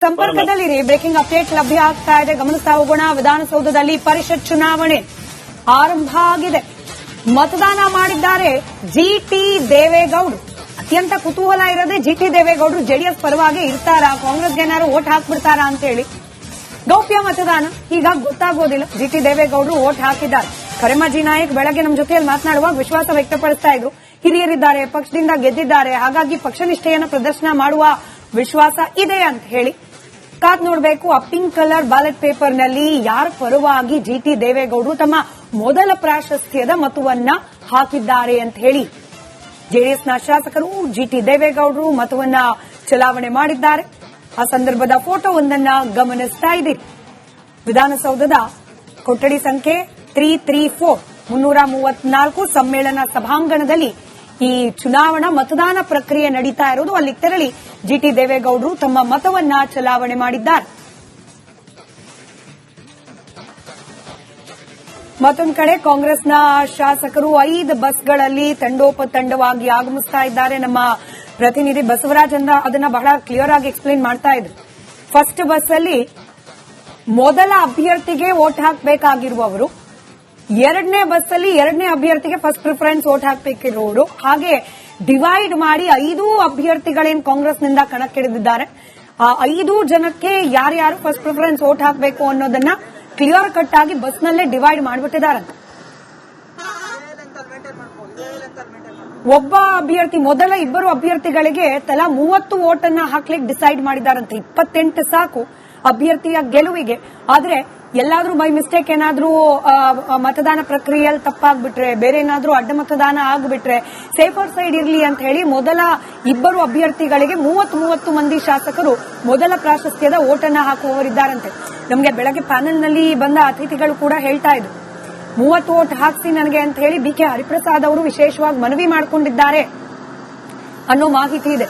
ಸಂಪರ್ಕದಲ್ಲಿರಿ. Breaking update ಲಭ್ಯ ಆಗ್ತಾ ಇದೆ, ಗಮನಿಸ್ತಾ ಹೋಗೋಣ. ವಿಧಾನಸೌಧದಲ್ಲಿ ಪರಿಷತ್ ಚುನಾವಣೆ ಆರಂಭ ಆಗಿದೆ. ಮತದಾನ ಮಾಡಿದ್ದಾರೆ ಜಿಟಿ ದೇವೇಗೌಡರು. ಅತ್ಯಂತ ಕುತೂಹಲ ಇರೋದೇ ಜಿಟಿ ದೇವೇಗೌಡರು ಜೆಡಿಎಸ್ ಪರವಾಗಿ ಇರ್ತಾರಾ, ಕಾಂಗ್ರೆಸ್ಗೆ ಏನಾದ್ರು ವೋಟ್ ಹಾಕ್ಬಿಡ್ತಾರಾ ಅಂತ ಹೇಳಿ. ಗೌಪ್ಯ ಮತದಾನ ಹೀಗಾಗಿ ಗೊತ್ತಾಗೋದಿಲ್ಲ. ಜಿಟಿ ದೇವೇಗೌಡರು ವೋಟ್ ಹಾಕಿದ್ದಾರೆ. ಕರೆಮಾಜಿ ನಾಯಕ್ ಬೆಳಗ್ಗೆ ನಮ್ಮ ಜೊತೆಯಲ್ಲಿ ಮಾತನಾಡುವಾಗ ವಿಶ್ವಾಸ ವ್ಯಕ್ತಪಡಿಸ್ತಾ ಇದ್ರು. ಹಿರಿಯರಿದ್ದಾರೆ, ಪಕ್ಷದಿಂದ ಗೆದ್ದಿದ್ದಾರೆ, ಹಾಗಾಗಿ ಪಕ್ಷ ನಿಷ್ಠೆಯನ್ನು ಪ್ರದರ್ಶನ ಮಾಡುವ ವಿಶ್ವಾಸ ಇದೆ ಅಂತ ಹೇಳಿ. ಕಾದ್ ನೋಡಬೇಕು. ಆ ಪಿಂಕ್ ಕಲರ್ ಬ್ಯಾಲೆಟ್ ಪೇಪರ್ನಲ್ಲಿ ಯಾರ ಪರವಾಗಿ ಜಿಟಿ ದೇವೇಗೌಡರು ತಮ್ಮ ಮೊದಲ ಪ್ರಾಶಸ್ತ್ಯದ ಮತವನ್ನ ಹಾಕಿದ್ದಾರೆ ಅಂತ ಹೇಳಿ. ಜೆಡಿಎಸ್ನ ಶಾಸಕರು ಜಿಟಿ ದೇವೇಗೌಡರು ಮತವನ್ನ ಚಲಾವಣೆ ಮಾಡಿದ್ದಾರೆ. ಆ ಸಂದರ್ಭದ ಫೋಟೋವೊಂದನ್ನ ಗಮನಿಸ್ತಾ ಇದ್ದೀರಿ. ವಿಧಾನಸೌಧದ ಕೊಠಡಿ ಸಂಖ್ಯೆ 334 334 ಸಮ್ಮೇಳನ ಸಭಾಂಗಣದಲ್ಲಿ ಈ ಚುನಾವಣಾ ಮತದಾನ ಪ್ರಕ್ರಿಯೆ ನಡೀತಾ ಇರುವುದು. ಅಲ್ಲಿ ತೆರಳಿ ಜಿಟಿ ದೇವೇಗೌಡರು ತಮ್ಮ ಮತವನ್ನ ಚಲಾವಣೆ ಮಾಡಿದ್ದಾರೆ. ಮತ್ತೊಂದು ಕಡೆ ಕಾಂಗ್ರೆಸ್ನ ಶಾಸಕರು 5 ಬಸ್ಗಳಲ್ಲಿ ತಂಡೋಪತಂಡವಾಗಿ ಆಗಮಿಸ್ತಾ ಇದ್ದಾರೆ. ನಮ್ಮ ಪ್ರತಿನಿಧಿ ಬಸವರಾಜ್ ಅದನ್ನ ಬಹಳ ಕ್ಲಿಯರ್ ಆಗಿ ಎಕ್ಸ್ಪ್ಲೇನ್ ಮಾಡ್ತಾ ಇದ್ರು. ಫಸ್ಟ್ ಬಸ್ ಅಲ್ಲಿ ಮೊದಲ ಅಭ್ಯರ್ಥಿಗೆ ವೋಟ್ ಹಾಕಬೇಕಾಗಿರುವವರು, ಎರಡನೇ ಬಸ್ ಅಲ್ಲಿ ಎರಡನೇ ಅಭ್ಯರ್ಥಿಗೆ ಫಸ್ಟ್ ಪ್ರಿಫರೆನ್ಸ್ ವೋಟ್ ಹಾಕಬೇಕಿರುವವರು, ಹಾಗೆ ಡಿವೈಡ್ ಮಾಡಿ 5 ಅಭ್ಯರ್ಥಿಗಳೇನು ಕಾಂಗ್ರೆಸ್ನಿಂದ ಕಣಕ್ಕಿಳಿದಿದ್ದಾರೆ. ಆ 5 ಜನಕ್ಕೆ ಯಾರ್ಯಾರು ಫಸ್ಟ್ ಪ್ರಿಫರೆನ್ಸ್ ವೋಟ್ ಹಾಕಬೇಕು ಅನ್ನೋದನ್ನ ಕ್ಲಿಯರ್ ಕಟ್ ಆಗಿ ಬಸ್ನಲ್ಲೇ ಡಿವೈಡ್ ಮಾಡಿಬಿಟ್ಟಿದ್ದಾರಂತೆ. ಒಬ್ಬ ಅಭ್ಯರ್ಥಿ ಮೊದಲ 2 ಅಭ್ಯರ್ಥಿಗಳಿಗೆ ತಲಾ 30 ವೋಟ್ ಅನ್ನ ಹಾಕ್ಲಿಕ್ಕೆ ಡಿಸೈಡ್ ಮಾಡಿದಾರಂತೆ. 28 ಸಾಕು ಅಭ್ಯರ್ಥಿಯ ಗೆಲುವಿಗೆ. ಆದ್ರೆ ಎಲ್ಲಾದ್ರೂ ಬೈ ಮಿಸ್ಟೇಕ್ ಏನಾದ್ರೂ ಮತದಾನ ಪ್ರಕ್ರಿಯೆಯಲ್ಲಿ ತಪ್ಪಾಗ್ಬಿಟ್ರೆ, ಬೇರೆ ಏನಾದ್ರೂ ಅಡ್ಡ ಮತದಾನ ಆಗ್ಬಿಟ್ರೆ ಸೇಫರ್ ಸೈಡ್ ಇರಲಿ ಅಂತ ಹೇಳಿ ಮೊದಲ 2 ಅಭ್ಯರ್ಥಿಗಳಿಗೆ 30 ಮಂದಿ ಶಾಸಕರು ಮೊದಲ ಪ್ರಾಶಸ್ತ್ಯದ ಓಟನ್ನ ಹಾಕುವವರಿದ್ದಾರಂತೆ. ನಮಗೆ ಬೆಳಗ್ಗೆ ಪ್ಯಾನೆಲ್ನಲ್ಲಿ ಬಂದ ಅತಿಥಿಗಳು ಕೂಡ ಹೇಳ್ತಾ ಇದ್ರು, 30 ವೋಟ್ ಹಾಕಿಸಿ ನನಗೆ ಅಂತ ಹೇಳಿ BK ಹರಿಪ್ರಸಾದ್ ಅವರು ವಿಶೇಷವಾಗಿ ಮನವಿ ಮಾಡಿಕೊಂಡಿದ್ದಾರೆ ಅನ್ನೋ ಮಾಹಿತಿ ಇದೆ.